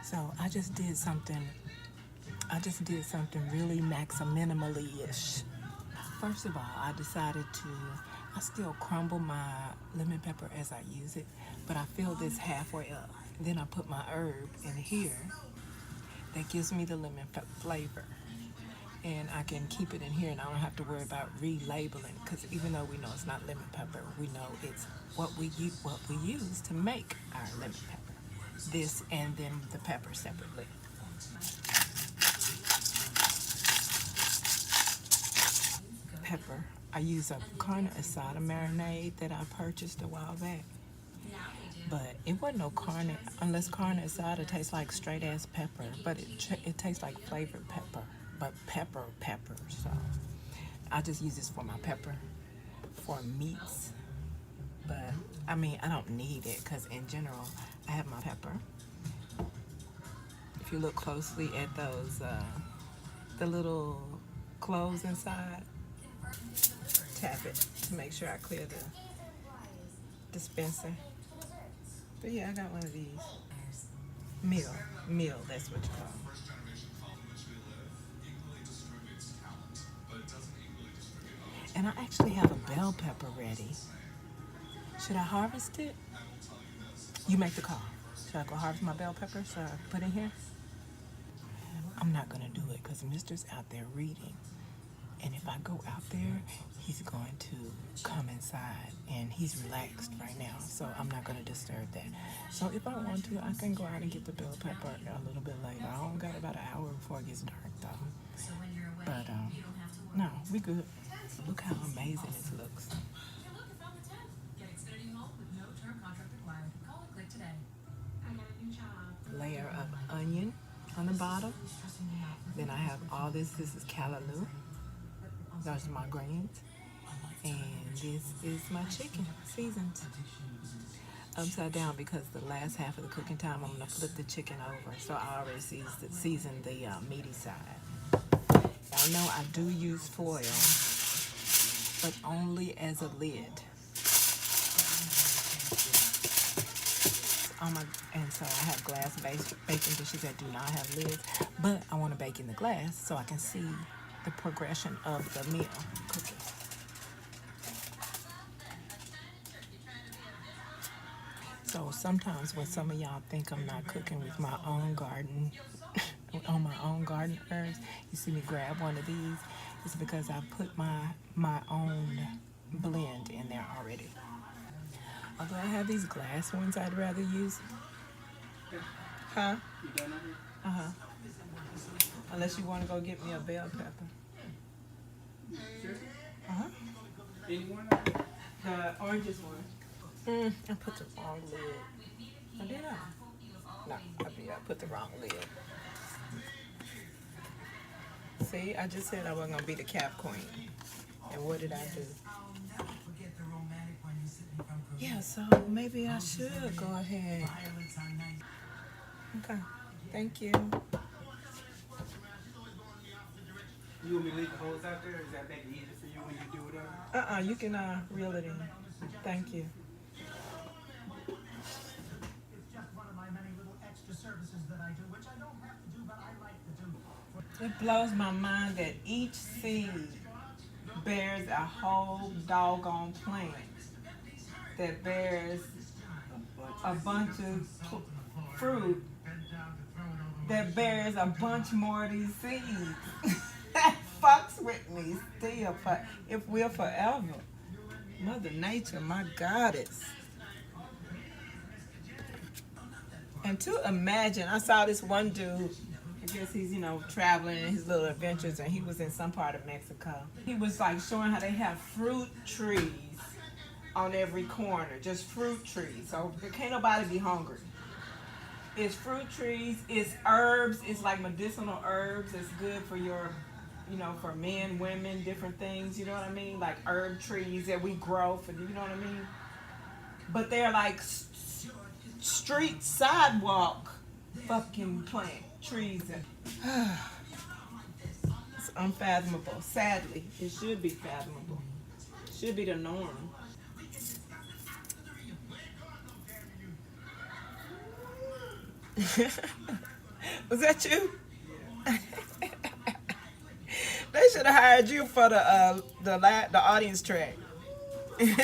So I just did something really minimally-ish. First of all, I decided I still crumble my lemon pepper as I use it, but I fill this halfway up. Then I put my herb in here that gives me the lemon flavor. And I can keep it in here and I don't have to worry about relabeling, because even though we know it's not lemon pepper, we know it's what we use to make our lemon pepper. This and then the pepper separately. Pepper. I use a carne asada marinade that I purchased a while back. But it wasn't no carne, unless carne asada tastes like straight ass pepper, but it tastes like flavored pepper, but pepper. So I just use this for my pepper, for meats. But I mean, I don't need it because in general, I have my pepper. If you look closely at those, the little cloves inside, tap it to make sure I clear the dispenser. But yeah, I got one of these. Meal, that's what you call them. And I actually have a bell pepper ready. Should I harvest it? You make the call. Should I go harvest my bell pepper? Should I put in here? I'm not gonna do it because Mister's out there reading. And if I go out there, he's going to come inside, and he's relaxed right now, so I'm not going to disturb that. So if I want to, I can go out and get the bell pepper a little bit later. I only got about an hour before it gets dark, though. But, no, we good. Look how amazing this looks. Layer of onion on the bottom. Then I have all this. This is Callaloo. Those are my greens. And this is my chicken, seasoned. Upside down because the last half of the cooking time, I'm going to flip the chicken over. So I already seasoned the meaty side. I know I do use foil, but only as a lid. And so I have glass baking dishes that do not have lids, but I want to bake in the glass so I can see the progression of the meal cooking. So sometimes when some of y'all think I'm not cooking with my own garden, on my own garden herbs, you see me grab one of these, it's because I put my own blend in there already. Although I have these glass ones I'd rather use. Huh? Uh-huh. Unless you want to go get me a bell pepper. Uh-huh. The oranges one. I put the wrong lid. Oh, did I? No, I put the wrong lid. See, I just said I wasn't going to be the cap queen. And what did I do? Yeah, so maybe I should go ahead. Okay, thank you. You want me to leave the holes out there? Or is that make it easier for you when you do it up? You can reel it in. Thank you. It blows my mind that each seed bears a whole doggone plant that bears a bunch of fruit that bears a bunch more of these seeds. That fucks with me still, if we're forever. Mother Nature, my goddess. And to imagine, I saw this one dude, I guess he's, traveling in his little adventures, and he was in some part of Mexico. He was like showing how they have fruit trees on every corner, just fruit trees. So can't nobody be hungry. It's fruit trees, it's herbs, it's like medicinal herbs. It's good for your, for men, women, different things, you know what I mean? Like herb trees that we grow for, you know what I mean? But they're like street sidewalk fucking plant trees. It's unfathomable. Sadly, it should be fathomable. It should be the norm. Was that you? They should have hired you for the audience track. They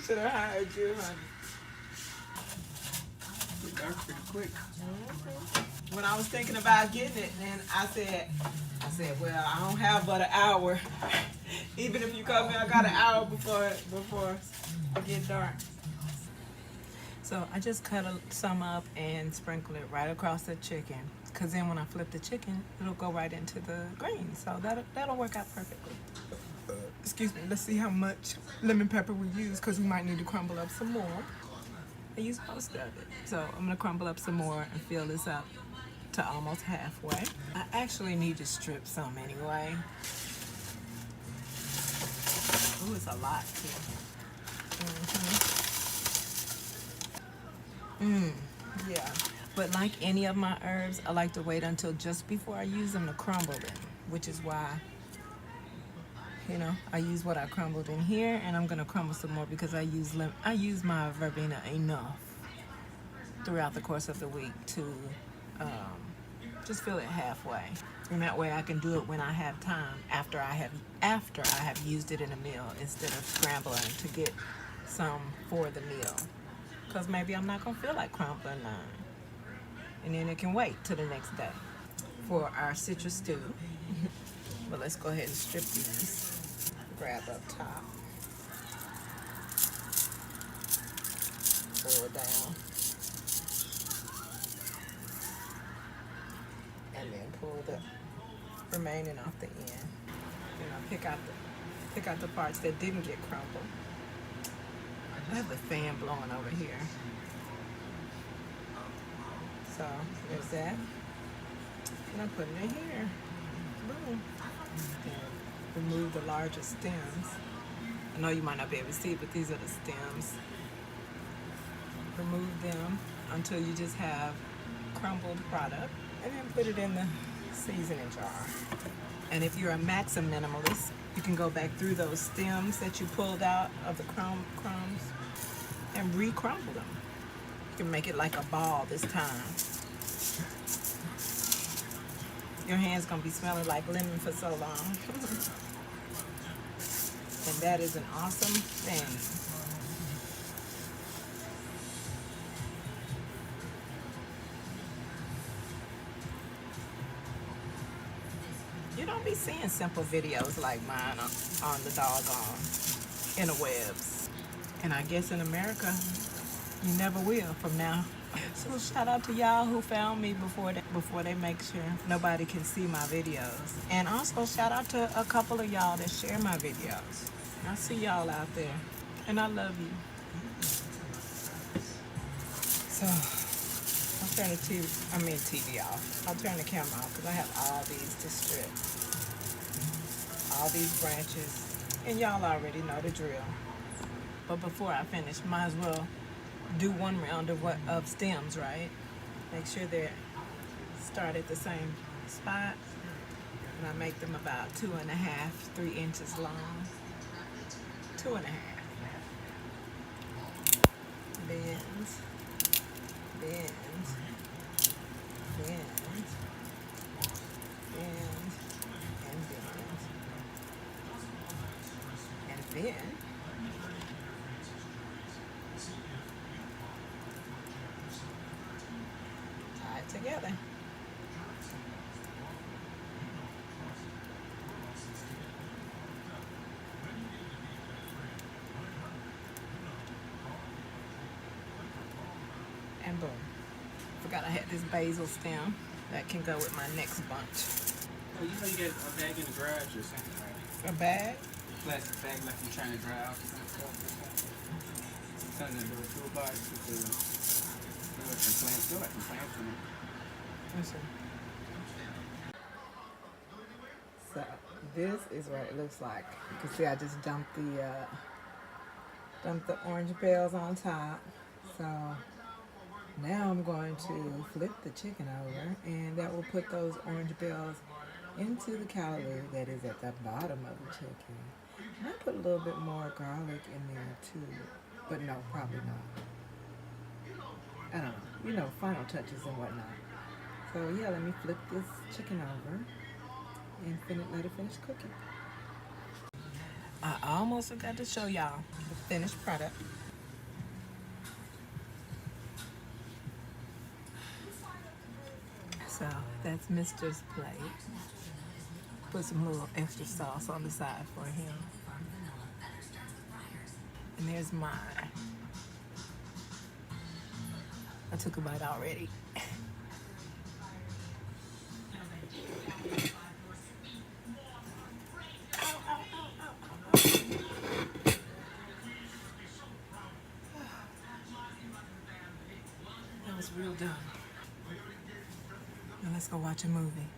should have hired you, honey. It dark pretty quick. When I was thinking about getting it, and I said, well, I don't have but an hour. Even if you come here, I got an hour before it get dark. So I just cut some up and sprinkle it right across the chicken. Cause then when I flip the chicken, it'll go right into the greens. So that'll work out perfectly. Excuse me. Let's see how much lemon pepper we use, cause we might need to crumble up some more. I use most of it. So I'm gonna crumble up some more and fill this up to almost halfway. I actually need to strip some anyway. Ooh, it's a lot too. Yeah. But like any of my herbs, I like to wait until just before I use them to crumble them, which is why, you know, I use what I crumbled in here, and I'm gonna crumble some more because I use my verbena enough throughout the course of the week to just fill it halfway, and that way I can do it when I have time after I have used it in a meal, instead of scrambling to get some for the meal, because maybe I'm not gonna feel like crumbling none, and then it can wait till the next day for our citrus stew. But let's go ahead and strip these. Grab up top, pull it down, and then pull the remaining off the end. You know, pick out the parts that didn't get crumbled. I have the fan blowing over here. So there's that. And I put it in here. Boom. And remove the larger stems. I know you might not be able to see, but these are the stems. Remove them until you just have crumbled product, and then put it in the seasoning jar. And if you're a maxim minimalist, you can go back through those stems that you pulled out of the crumbs and re-crumble them. You can make it like a ball this time. Your hand's gonna be smelling like lemon for so long. And that is an awesome thing. You don't be seeing simple videos like mine on the doggone interwebs. And I guess in America, you never will from now. So shout out to y'all who found me before they make sure nobody can see my videos. And also shout out to a couple of y'all that share my videos. I see y'all out there, and I love you. So I'll turn the TV off. I'll turn the camera off because I have all these to strip. All these branches, and y'all already know the drill. But before I finish, might as well do one round of stems, right? Make sure they start at the same spot. And I make them about 2.5, 3 inches long. 2.5. Bend, bend, bend, bend, and bend. And then tie it together. And boom. Forgot I had this basil stem that can go with my next bunch. Oh, you know you get a bag in the garage or something, right? A bag? Plastic bag like you're trying to dry out some stuff or something. Something to do with toolbox with the plants. Feel like some plants in it. Listen. So this is what it looks like. You can see I just dumped the orange bells on top. So now I'm going to flip the chicken over, and that will put those orange bells into the callaloo that is at the bottom of the chicken. And I put a little bit more garlic in there too, but no, probably not. I don't know, you know, final touches and whatnot. So yeah, let me flip this chicken over and let it finish cooking. I almost forgot to show y'all the finished product. So that's Mr.'s plate. Put some little extra sauce on the side for him. And there's mine. I took a bite already. That was real done. Now let's go watch a movie.